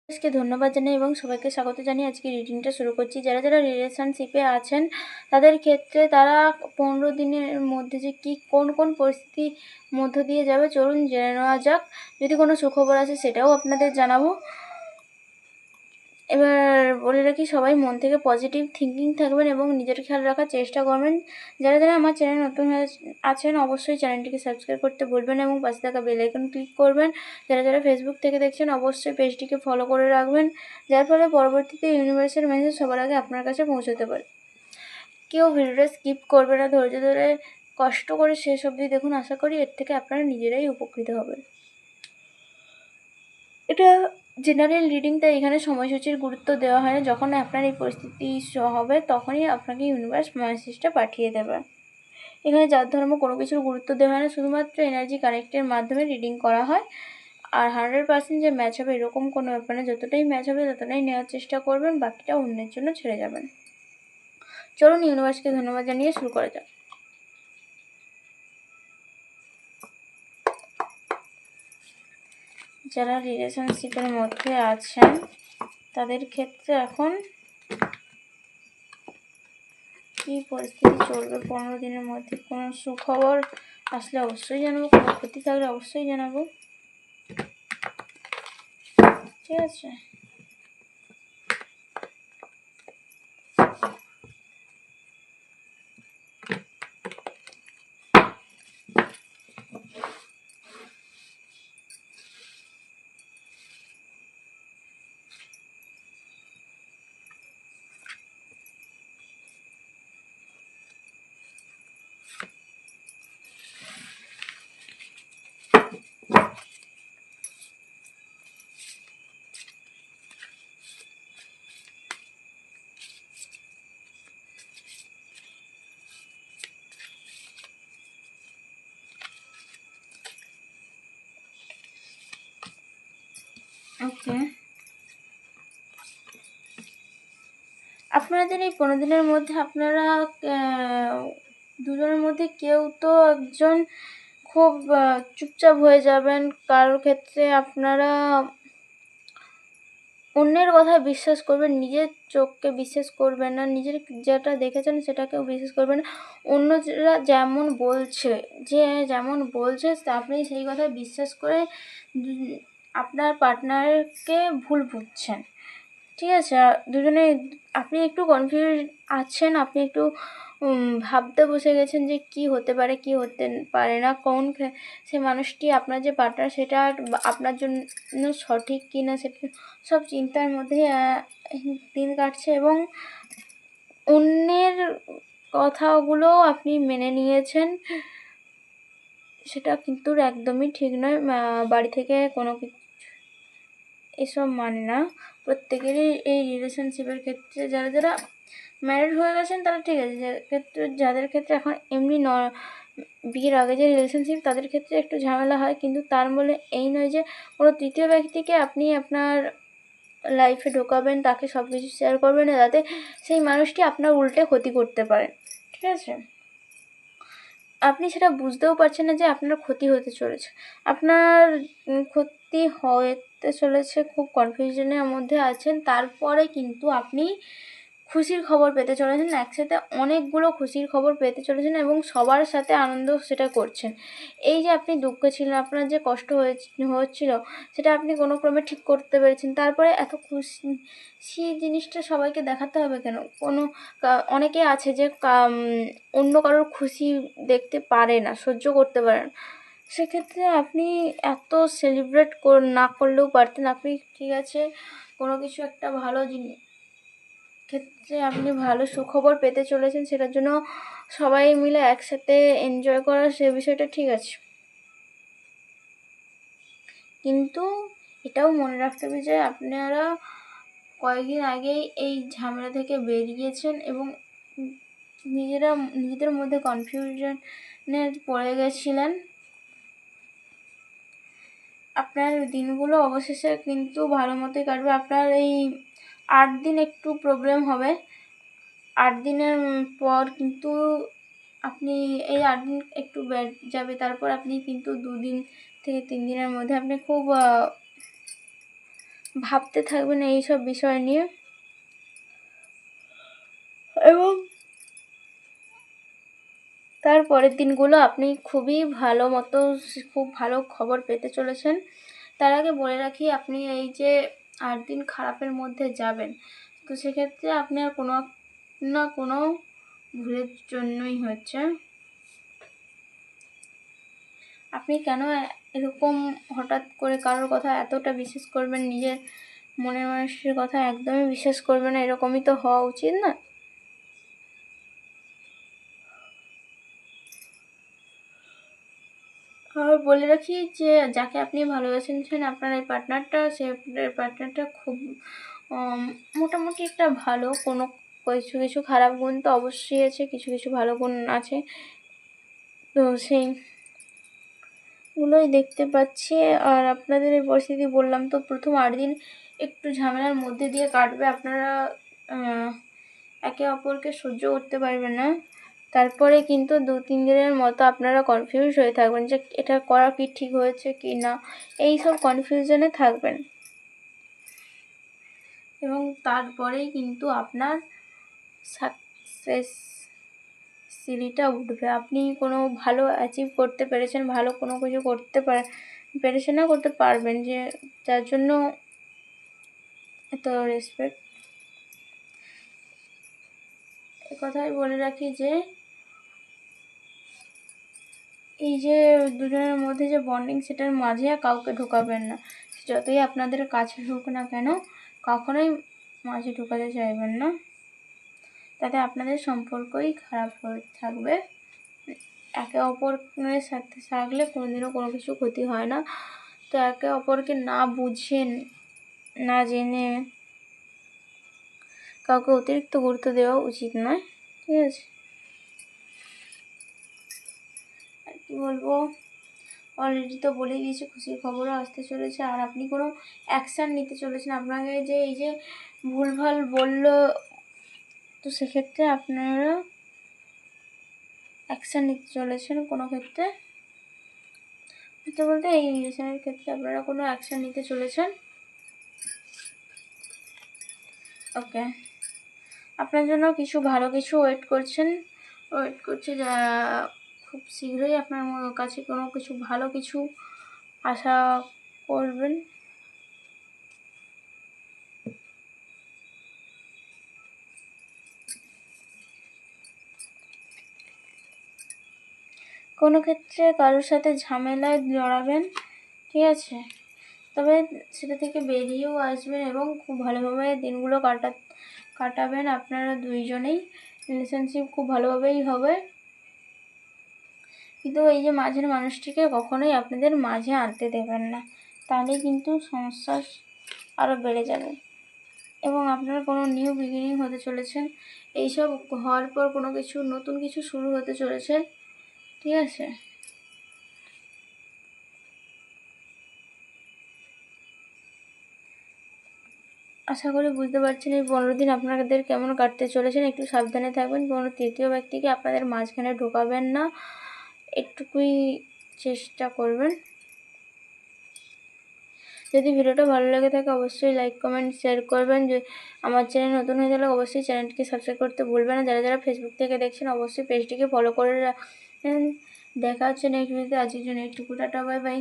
আজকে ধন্যবাদ জানাই এবং সবাইকে স্বাগত জানিয়ে আজকে রিডিংটা শুরু করছি। যারা যারা রিলেশনশিপে আছেন তাদের ক্ষেত্রে তারা 15 দিনের মধ্যে যে কোন কোন পরিস্থিতির মধ্য দিয়ে যাবে চলুন জেনে নেওয়া যাক। যদি কোনো সুখবর আছে সেটাও আপনাদের জানাবো। এবার বলে রাখি, সবাই মন থেকে পজিটিভ থিঙ্কিং থাকবেন এবং নিজের খেয়াল রাখার চেষ্টা করবেন। যারা যারা আমার চ্যানেল নতুন আছেন অবশ্যই চ্যানেলটিকে সাবস্ক্রাইব করতে ভুলবেন এবং পাশে থাকা বেল আইকন ক্লিক করবেন। যারা যারা ফেসবুক থেকে দেখছেন অবশ্যই পেজটিকে ফলো করে রাখবেন, যার ফলে পরবর্তীতে ইউনিভার্সের মেসেজ সবার আগে আপনার কাছে পৌঁছতে পারে। কেউ ভিডিওটা স্কিপ করবে না, ধৈর্য ধরে কষ্ট করে শেষ অবধি দেখুন। আশা করি এর থেকে আপনারা নিজেরাই উপকৃত হবেন। এটা জেনারেল রিডিং, তাই এখানে সময়সূচির গুরুত্ব দেওয়া হয় না। যখন আপনার এই পরিস্থিতি হবে তখনই আপনাকে ইউনিভার্স মেসেজটা পাঠিয়ে দেবে। এখানে জাত ধর্ম কোনো কিছুর গুরুত্ব দেওয়া হয় না, শুধুমাত্র এনার্জি কানেক্টের মাধ্যমে রিডিং করা হয়। আর 100% যে ম্যাচ হবে এরকম কোনো ব্যাপার না, যতটাই ম্যাচ হবে ততটাই নেওয়ার চেষ্টা করবেন, বাকিটা অন্যের জন্য ছেড়ে যাবেন। চলুন ইউনিভার্সকে ধন্যবাদ জানিয়ে শুরু করা যাক। যারা রিলেশনশিপের মধ্যে আছেন তাদের ক্ষেত্রে এখন কি পরিস্থিতি চলবে 15 দিনের মধ্যে। কোনো সুখবর আসলে অবশ্যই জানাবো, কোনো ক্ষতি থাকলে অবশ্যই জানাবো, ঠিক আছে। ওকে, আপনাদের এই 15 দিনের মধ্যে আপনারা দুজনের মধ্যে কেউ তো একজন খুব চুপচাপ হয়ে যাবেন। কারোর ক্ষেত্রে আপনারা অন্যের কথায় বিশ্বাস করবেন, নিজের চোখকে বিশ্বাস করবেন না, নিজের যেটা দেখেছেন সেটাকেও বিশ্বাস করবেন না। অন্যরা যেমন বলছে আপনি সেই কথায় বিশ্বাস করে আপনার পার্টনারকে ভুল বুঝছেন, ঠিক আছে। দুজনে আপনি একটু কনফিউজ আছেন, আপনি একটু ভাবতে বসে গেছেন যে কি হতে পারে কি হতে পারে না, কোন সে মানুষটি আপনার যে পার্টনার সেটা আপনার জন্য সঠিক কি না, সেটা সব চিন্তার মধ্যে দিন কাটছে এবং অন্যের কথাগুলো আপনি মেনে নিয়েছেন, সেটা কিন্তু একদমই ঠিক নয়। বাড়ি থেকে কোনো কিছু এসব মানে না। প্রত্যেকেরই এই রিলেশনশিপের ক্ষেত্রে যারা যারা ম্যারিড হয়ে গেছেন তারা ঠিক আছে, যাদের ক্ষেত্রে এখন এমনি বিয়ের আগে যে রিলেশনশিপ তাদের ক্ষেত্রে একটু ঝামেলা হয়, কিন্তু তার বলে এই নয় যে কোনো তৃতীয় ব্যক্তিকে আপনি আপনার লাইফে ঢোকাবেন, তাকে সব কিছু শেয়ার করবেন না, যাতে সেই মানুষটি আপনার উল্টে ক্ষতি করতে পারেন, ঠিক আছে। আপনি সেটা বুঝতেও পারছেন না যে আপনার ক্ষতি হতে চলেছে, আপনার ক্ষতি হতে চলেছে, খুব কনফিউশনের মধ্যে আছেন। তারপরে কিন্তু আপনি খুশির খবর পেতে চলেছেন, একসাথে অনেকগুলো খুশির খবর পেতে চলেছেন এবং সবার সাথে আনন্দ সেটা করছেন। এই যে আপনি দুঃখে ছিলেন, আপনার যে কষ্ট হচ্ছিল সেটা আপনি কোনো ক্রমে ঠিক করতে পেরেছেন। তারপরে এত খুশি জিনিসটা সবাইকে দেখাতে হবে কেন? অনেকে আছে যে অন্য কারোর খুশি দেখতে পারে না, সহ্য করতে পারে না, সেক্ষেত্রে আপনি এত সেলিব্রেট না করলেও পারতেন। আপনি ঠিক আছে কোনো কিছু একটা ভালো ক্ষেত্রে আপনি ভালো সুখবর পেতে চলেছেন, সেটার জন্য সবাই মিলে একসাথে এনজয় করা সে বিষয়টা ঠিক আছে, কিন্তু এটাও মনে রাখতে হবে যে আপনারা কয়েকদিন আগেই এই ঝামেলা থেকে বেরিয়েছেন এবং নিজেদের মধ্যে কনফিউশনে পড়ে গেছিলেন। আপনার দিনগুলো অবশেষে কিন্তু ভালো মতোই কাটবে। আপনার এই 8 দিন একটু প্রবলেম হবে, 8 দিনের পর কিন্তু আপনি এই 8 দিন একটু ব্যাড যাবে, তারপর আপনি কিন্তু 2 দিন থেকে 3 দিনের মধ্যে আপনি খুব ভাবতে থাকবেন এইসব বিষয় নিয়ে, এবং তারপরের দিনগুলো আপনি খুবই ভালো মতো খুব ভালো খবর পেতে চলেছেন। তার আগে বলে রাখি, আপনি এই যে 8 দিন খারাপের মধ্যে যাবেন, তো সেক্ষেত্রে আপনি আর কোনো না কোনো ভুলের জন্যই হচ্ছে। আপনি কেন এরকম হঠাৎ করে কারোর কথা এতটা বিশ্বাস করবেন? নিজের মনের মানুষের কথা একদমই বিশ্বাস করবেন না, এরকমই তো হওয়া উচিত না। আর বলে রাখি যে যাকে আপনি ভালোবেসেছেন, আপনার এই পার্টনারটা, সে পার্টনারটা খুব মোটামুটি একটা ভালো, কোনো কিছু কিছু খারাপ গুণ তো অবশ্যই আছে, কিছু কিছু ভালো গুণ আছে, তো সেইগুলোই দেখতে পাচ্ছি। আর আপনাদের এই পরিস্থিতি বললাম তো, প্রথম 8 দিন একটু ঝামেলার মধ্যে দিয়ে কাটবে, আপনারা একে অপরকে সহ্য করতে পারবেন না। তারপরে কিন্তু 2-3 দিনের মতো আপনারা কনফিউজ হয়ে থাকবেন যে এটা করা কি ঠিক হয়েছে কি না, এই সব কনফিউশনে থাকবেন। এবং তারপরেই কিন্তু আপনার সাকসেস সিঁড়িটা উঠবে। আপনি কোনো ভালো অ্যাচিভ করতে পেরেছেন, ভালো কোনো কিছু করতে পেরেছেন না, করতে পারবেন, যে যার জন্য এত রেসপেক্ট। এ কথাই বলে রাখি যে এই যে দুজনের মধ্যে যে বন্ডিং, সেটার মাঝে কাউকে ঢোকাবেন না। যতই আপনাদের কাছে হোক না কেন, কখনোই মাঝে ঢোকাতে চাইবেন না, তাতে আপনাদের সম্পর্কই খারাপ হয়ে থাকবে। একে অপরের সাথে থাকলে কোনোদিনও কোনো কিছু ক্ষতি হয় না। তো একে অপরকে না বুঝেন, না জেনে কাউকে অতিরিক্ত গুরুত্ব দেওয়া উচিত নয়, ঠিক আছে? আর কি বলবো, অলরেডি তো বলেই দিয়েছি, খুশির খবরও আসতে চলেছে। আর আপনি কোনো অ্যাকশান নিতে চলেছেন। আপনাকে যে এই যে ভুলভাল বললো, তো সেক্ষেত্রে আপনারা অ্যাকশান নিতে চলেছেন কোনো ক্ষেত্রে, বলতে এই রিলেশনের ক্ষেত্রে আপনারা কোনো অ্যাকশান নিতে চলেছেন। ওকে, আপনার জন্য কিছু ভালো কিছু ওয়েট করছে, যা খুব শীঘ্রই আপনার কাছে কোনো কিছু ভালো কিছু আশা করবেন। কোনো ক্ষেত্রে কারোর সাথে ঝামেলায় জড়াবেন, ঠিক আছে? তবে সেটা থেকে বেরিয়েও আসবেন এবং খুব ভালোভাবে দিনগুলো কাটাবেন আপনারা দুইজনেই। রিলেশনশিপ খুব ভালোভাবেই হবে, কিন্তু এই যে মাঝের মানুষটিকে কখনোই আপনাদের মাঝে আনতে দেবেন না, তাহলে কিন্তু সমস্যা আরও বেড়ে যাবে। এবং আপনারা কোনো নিউ বিগিনিং হতে চলেছেন, এইসব হওয়ার পর কোনো কিছু নতুন কিছু শুরু হতে চলেছে, ঠিক আছে? আশা করি বুঝতে পারছেন এই 15 দিন আপনাদের কেমন কাটতে চলেছেন। একটু সাবধানে থাকবেন, কোনো তৃতীয় ব্যক্তিকে আপনাদের মাঝখানে ঢোকাবেন না, একটুকুই চেষ্টা করবেন। যদি ভিডিওটা ভালো লেগে থাকে অবশ্যই লাইক কমেন্ট শেয়ার করবেন। যে আমার চ্যানেল নতুন হয়ে গেলে অবশ্যই চ্যানেলটিকে সাবস্ক্রাইব করতে ভুলবেন না। যারা যারা ফেসবুক থেকে দেখছেন অবশ্যই পেজটিকে ফলো করে রাখেন। দেখা হচ্ছে নেক্সট ভিডিওতে। আজকের জন্য এইটুকু, টাটা, বাই বাই।